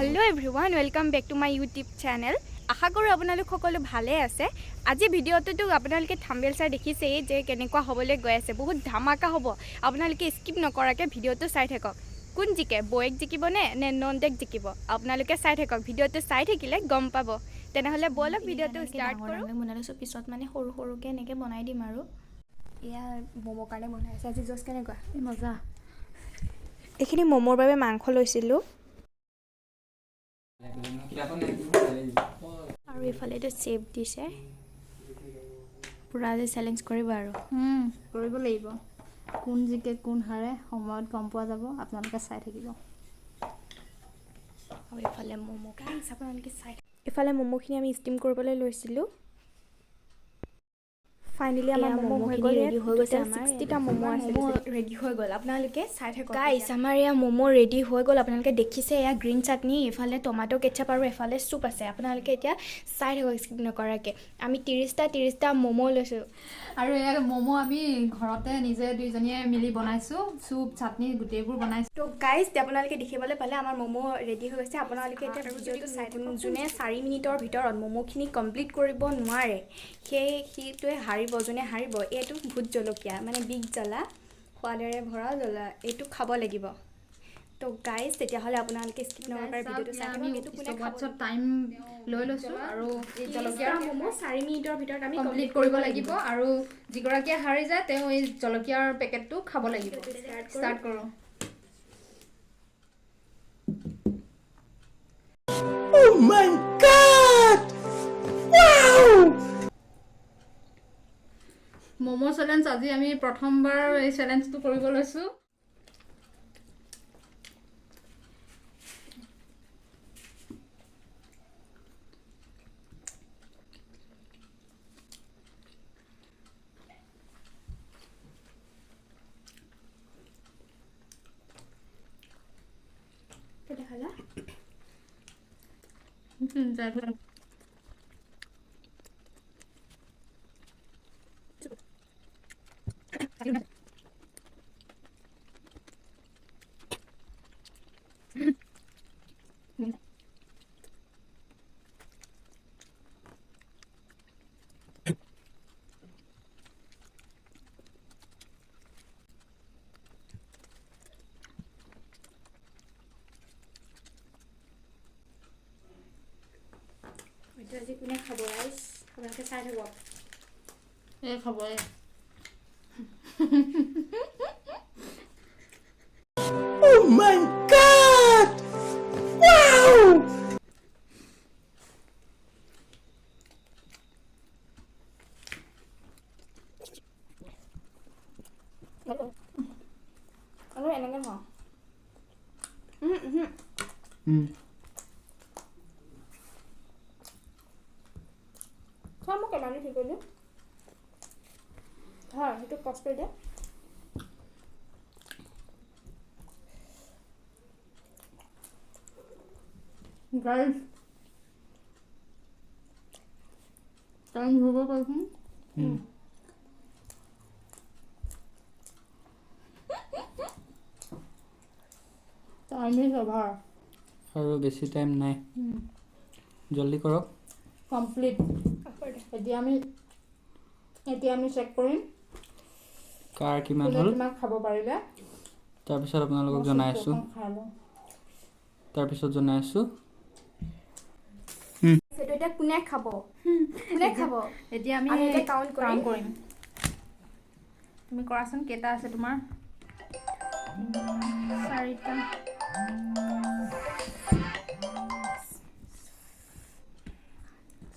Hello everyone, welcome back to my YouTube channel. আশা কৰো আপোনালোক সকলো ভালে আছে। আজি ভিডিওটো আপোনালোকে থাম্বনেল চাই দেখিছে যে কেনেকুৱা হ'বলৈ গৈ আছে। বহুত ধামাকা হ'ব। আপোনালোকে স্কিপ নকৰাকে ভিডিওটো চাই থাকক। কোন জিকে বয়েক জিকিব নে নন্দক জিকিব? আপোনালোকে চাই থাকক। ভিডিওটো চাই থাকিলে গম পাব। তেনেহলে বলক ভিডিওটো ষ্টাৰ্ট কৰো। মই বনাইছো পিছত মানে সৰু সৰুকে এনেকে বনাই দিম আৰু ইয়া মোমো কাৰণে বনাইছে। আজি জস কেনেকুৱা? মজা। এইখিনি মোমোৰ বাবে মাংস লৈছিলো। আৰু ইফালে এটা চেপ দিছে। পুৰা চেলেঞ্জ কৰিব আৰু কৰিব লাগিব। কোন জিকে কোন হাৰে সময়ত গম পোৱা যাব। আপোনালোকে চাই থাকিব। আৰু ইফালে মোমো গাইছ আপোনালোকে চাই ইফালে মোমোখিনি আমি ষ্টিম কৰিবলৈ লৈছিলো। ফাইনালি আমাৰ মোমো হৈ গ'ল। ৰেডি হৈ গৈছে। আমাৰ 60টা মোমো আছে। মোমো ৰেডি হৈ গ'ল। আপোনালোকে চাই থাকক। গাইছ আমাৰ ইয়া মোমো ৰেডি হৈ গ'ল। আপোনালোকে দেখিছে এয়া গ্ৰীণ চাটনি, ইফালে টমেটো কেচাপ আৰু এফালে চুপ আছে। আপোনালোকে এতিয়া চাই থাকক স্কিপ নকৰাকে। আমি 30টা মোমো লৈছো। আৰু এই মোমো আমি ঘৰতে নিজে দুইজনীয়ে মিলি বনাইছো। চুপ চাটনি গোটেইবোৰ বনাইছো। তো গাইজ আপোনালোকে দেখিবলৈ পালে আমাৰ মোমো ৰেডি হৈ গৈছে। আপোনালোকে এতিয়া ভিডিঅ'টো চাই থাকক। যোনে 4 মিনিটৰ ভিতৰত মোমোখিনি কমপ্লিট কৰিব নোৱাৰে সেইটোৱে হাৰিব। যোনে হাৰিব এইটো ভোট জলকীয়া মানে বিগ জ্বলা, সোৱাদেৰে ভৰা জ্বলা, এইটো খাব লাগিব। তো গাইজ তেতিয়াহ'লে আপোনালোকে স্কিপ নকৰাকৈ ভিডিঅ'টো চাই থাকক। এইটো কোনে খাব টাইম লৈ লৈছো আৰু এই জলকীয়া মোমো 4 মিনিটৰ ভিতৰত আমি কমপ্লিট কৰিব লাগিব। আৰু যিগৰাকীয়ে হাৰি যায় তেওঁ এই জলকীয়াৰ পেকেটটো খাব লাগিব। ষ্টাৰ্ট কৰোঁ। Oh my God! Wow! Momo challenge আজি আমি প্ৰথমবাৰ এই চেলেঞ্জটো কৰিব লৈছো। দেখালা আজি কোনে খাব ৰাইজ আপোনালোকে চাই থাকক। এই খাব Oh my God! Wow! আৰু এনেকৈ খাওঁ। মই কেমানি ঠিক কৰিলোঁ হয় সেইটো কষ্ট কৰি দিয়া। গাইজ টাইম হ'ব পাৰিছোন। টাইম অভাৰ আৰু বেছি টাইম নাই, জলদি কৰক। কমপ্লিট। এতিয়া আমি চেক কৰিম কাৰ কিমান কোনে হ'ল, কিমান খাব পাৰিলে। তাৰপিছত আপোনালোকক জনাই আছোঁ। সেইটো এতিয়া কোনে খাব এতিয়া আমি এতিয়া কাউণ্ট কৰিম। তুমি কৰাচোন কেইটা আছে তোমাৰ?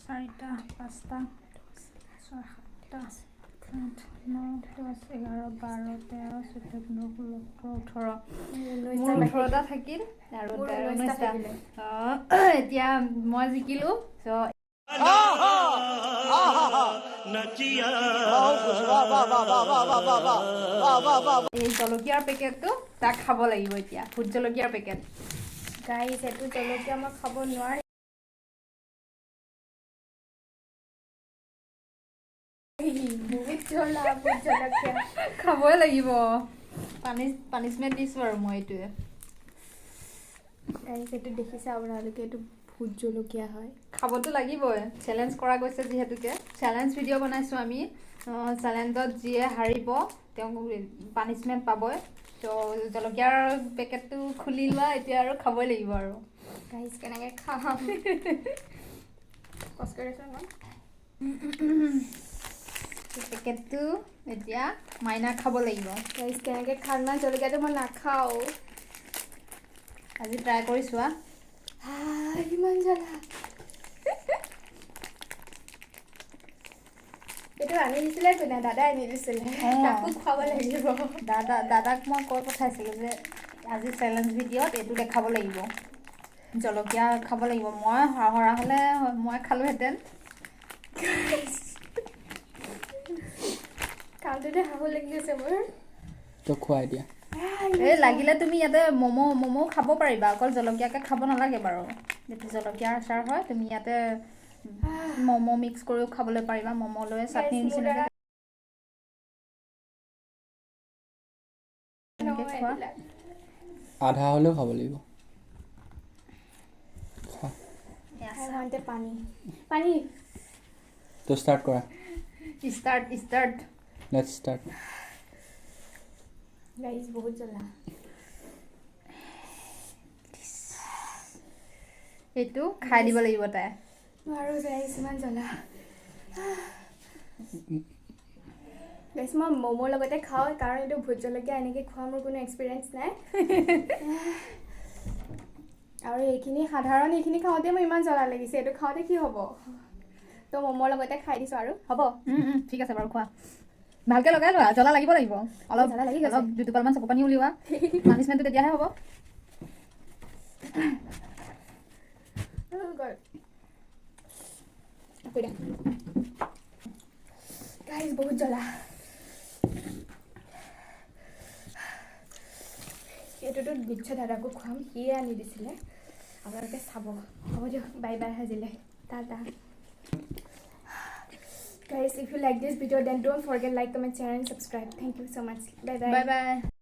4টা, 5টা, 6, 7টা, 8, 9, 10, 11, 12, 13, 14, 15, 16, 17, 18। মোৰ 18টা থাকিল আৰু 19টা। এতিয়া মই জিকিলো। এই জলকীয়াৰ পেকেটটো তাক খাব লাগিব এতিয়া। ভোট জলকীয়াৰ পেকেট। গাইজ এইটো জলকীয়া মই খাব নোৱাৰি। বহুত জ্বলা ভোট জলকীয়া খাবই লাগিব। পানিছমেণ্ট দিছোঁ আৰু মই এইটোৱে। গাইজ এইটো দেখিছে আপোনালোকে, এইটো ভোট জলকীয়া হয়। খাবতো লাগিবই, চেলেঞ্জ কৰা গৈছে যিহেতুকে। চেলেঞ্জ ভিডিঅ' বনাইছোঁ আমি। চেলেঞ্জত যিয়ে হাৰিব তেওঁক পানিছমেণ্ট পাবই। তো জলকীয়াৰ পেকেটটো খুলি লোৱা এতিয়া আৰু খাবই লাগিব আৰু। গাইজ কেনেকৈ খাম কষ্ট কৰিছোঁ মই। পেকেটটো এতিয়া মাইনা খাব লাগিব। গাইজ কেনেকৈ খাম না, জলকীয়াটো মই নাখাওঁ। আজি ট্ৰাই কৰি চোৱা। ইমান জ্বলা। এইটো আনি দিছিলে কোনে? দাদাই আনি দিছিলে। তাকো খুৱাব লাগিব। দাদাক মই কৈ পঠাইছিলোঁ যে আজি চেলেঞ্জ ভিডিঅ'ত এইটো দেখাব লাগিব, জলকীয়া খাব লাগিব। মই হৰা হ'লে মই খালোঁহেঁতেন। কামটোতে হাঁহো লাগি আছে মোৰ। তো খুৱাই দিয়া। এই লাগিলে তুমি ইয়াতে ম'ম' খাব পাৰিবা, অকল জলকীয়াকৈ খাব নালাগে বাৰু। যিটো জলকীয়াৰ আচাৰ হয় তুমি ইয়াতে ম'ম' মিক্স কৰিও খাবলৈ পাৰিবা। ম'ম' লৈ চাটনি নিচিনাকৈ এনেকৈ খোৱা। আধা হ'লেও খাব লাগিব। খোৱা। পানী পানী তো ষ্টাৰ্ট কৰা। ষ্টাৰ্ট। Let's start. গাইজ বহুত জ্বলা। এইটো খাই দিব লাগিব তাই। নোৱাৰোঁ গাইজ, ইমান জ্বলা। গাইজ মই ম'মৰ লগতে খাওঁ, কাৰণ এইটো ভোট জলকীয়া এনেকৈ খোৱা মোৰ কোনো এক্সপিৰিয়েঞ্চ নাই। আৰু এইখিনি খাওঁতে মোৰ ইমান জ্বলা লাগিছে, এইটো খাওঁতে কি হ'ব? তো ম'মৰ লগতে খাই দিছোঁ আৰু হ'ব। ঠিক আছে বাৰু, খোৱা। ভালকৈ লগাই লোৱা, জ্বলা লাগিব অলপ। জ্বলা লাগি গৈছে। অলপ দুটোপালমান চকু পানী উলিওৱা। পানিছমেণ্টটো তেতিয়াহে হ'ব। গাইজ বহুত জ্বলা। এইটোতো নিশ্চয় দাদাকো খুৱাম, সিয়ে আনি দিছিলে। আপোনালোকে চাব। হ'ব দিয়ক, বাই বাই সাজিলে। Tata. Guys, if you like this video, then don't forget like, comment, share and subscribe. Thank you so much. Bye bye. Bye bye.